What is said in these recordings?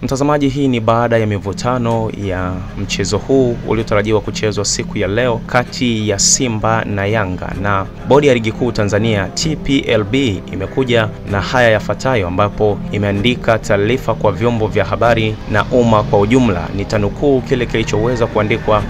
Mtazamaji, hii ni baada ya mivutano ya mchezo huu uliotarajiwa kuchezwa siku ya leo kati ya Simba na Yanga, na bodi ya ligi kuu Tanzania TPLB imekuja na haya yafuatayo, ambapo imeandika taarifa kwa vyombo vya habari na umma kwa ujumla. Nitanukuu kile kilichoweza kuandikwa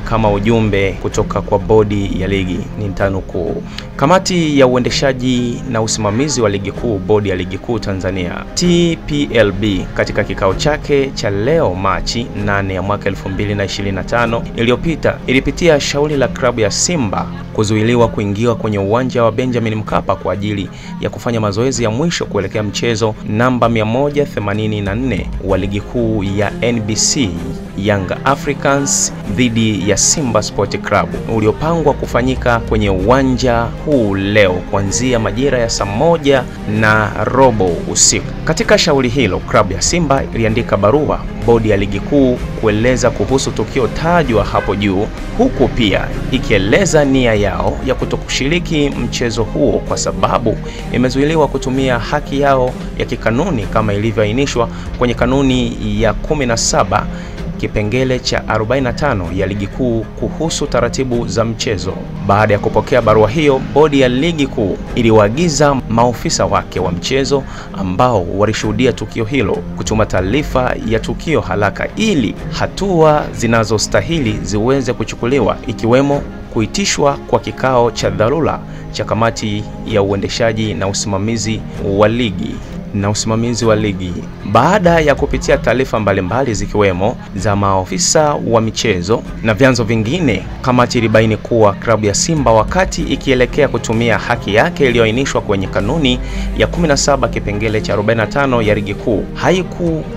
kama ujumbe kutoka kwa bodi ya ligi. Nitanukuu: kamati ya uendeshaji na usimamizi wa ligi kuu, bodi ya ligi kuu Tanzania TPLB, katika kikao chake cha leo Machi 8 ya mwaka 2025 iliyopita, ilipitia shauri la klabu ya Simba kuzuiliwa kuingia kwenye uwanja wa Benjamin Mkapa kwa ajili ya kufanya mazoezi ya mwisho kuelekea mchezo namba 184 wa ligi kuu ya NBC Young Africans dhidi ya Simba Sport Club uliopangwa kufanyika kwenye uwanja huu leo kuanzia majira ya saa 1:15 usiku. Katika shauri hilo, klabu ya Simba iliandika barua bodi ya ligi kuu kueleza kuhusu tukio tajwa hapo juu, huku pia ikieleza nia yao ya kutokushiriki mchezo huo kwa sababu imezuiliwa kutumia haki yao ya kikanuni kama ilivyoainishwa kwenye kanuni ya 17 kipengele cha 45 ya ligi kuu kuhusu taratibu za mchezo. Baada ya kupokea barua hiyo, bodi ya ligi kuu iliwaagiza maofisa wake wa mchezo ambao walishuhudia tukio hilo kutuma taarifa ya tukio haraka ili hatua zinazostahili ziweze kuchukuliwa, ikiwemo kuitishwa kwa kikao cha dharura cha kamati ya uendeshaji na usimamizi wa ligi. Baada ya kupitia taarifa mbalimbali zikiwemo za maofisa wa michezo na vyanzo vingine, kamati ilibaini kuwa klabu ya Simba, wakati ikielekea kutumia haki yake iliyoainishwa kwenye kanuni ya 17 kipengele cha 45 ya ligi kuu,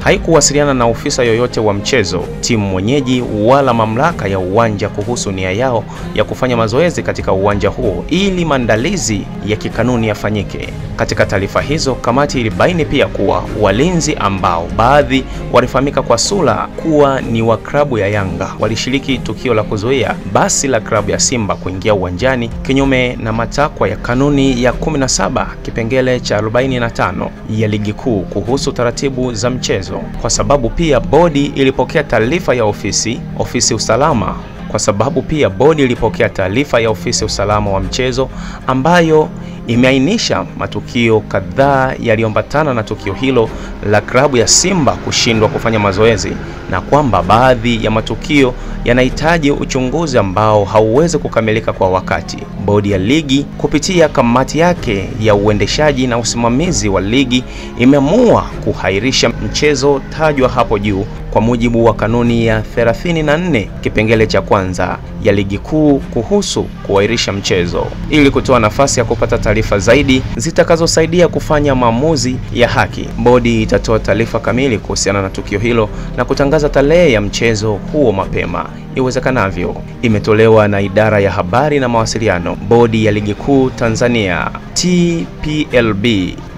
haikuwasiliana na ofisa yoyote wa mchezo, timu mwenyeji wala mamlaka ya uwanja kuhusu nia yao ya kufanya mazoezi katika uwanja huo ili maandalizi ya kikanuni yafanyike. Katika taarifa hizo, kamati ilibaini pia kuwa walinzi ambao baadhi walifahamika kwa sura kuwa ni wa klabu ya Yanga walishiriki tukio la kuzuia basi la klabu ya Simba kuingia uwanjani kinyume na matakwa ya kanuni ya 17 kipengele cha 45 ya ligi kuu kuhusu taratibu za mchezo. Kwa sababu pia bodi ilipokea taarifa ya ofisi usalama wa mchezo ambayo imeainisha matukio kadhaa yaliyoambatana na tukio hilo la klabu ya Simba kushindwa kufanya mazoezi, na kwamba baadhi ya matukio yanahitaji uchunguzi ambao hauwezi kukamilika kwa wakati. Bodi ya ligi kupitia kamati yake ya uendeshaji na usimamizi wa ligi imeamua kuhairisha mchezo tajwa hapo juu kwa mujibu wa kanuni ya 34 kipengele cha kwanza ya ligi kuu kuhusu kuhairisha mchezo ili kutoa nafasi ya kupata taarifa zaidi zitakazosaidia kufanya maamuzi ya haki. Bodi itatoa taarifa kamili kuhusiana na tukio hilo na kutangaza tarehe ya mchezo huo mapema iwezekanavyo. Imetolewa na idara ya habari na mawasiliano, bodi ya ligi kuu Tanzania TPLB,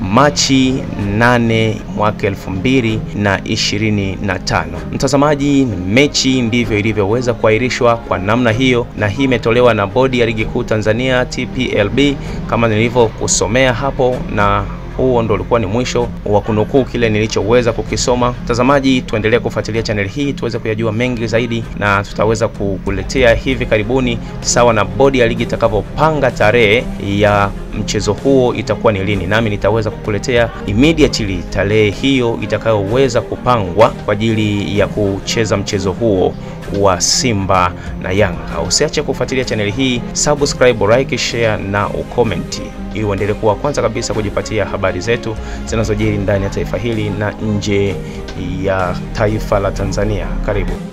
Machi 8 mwaka 2025. Mtazamaji, mechi ndivyo ilivyoweza kuahirishwa kwa namna hiyo, na hii imetolewa na bodi ya ligi kuu Tanzania TPLB kama nilivyokusomea hapo, na huo ndo ulikuwa ni mwisho wa kunukuu kile nilichoweza kukisoma. Mtazamaji, tuendelee kufuatilia channel hii tuweze kujua mengi zaidi, na tutaweza kukuletea hivi karibuni sawa na bodi ya ligi itakavyopanga tarehe ya mchezo huo itakuwa ni lini, nami nitaweza kukuletea immediately tarehe hiyo itakayoweza kupangwa kwa ajili ya kucheza mchezo huo wa Simba na Yanga. Usiache kufuatilia channel hii, subscribe, like, share na ucomment ili uendelee kuwa kwanza kabisa kujipatia habari zetu zinazojiri ndani ya taifa hili na nje ya taifa la Tanzania. Karibu.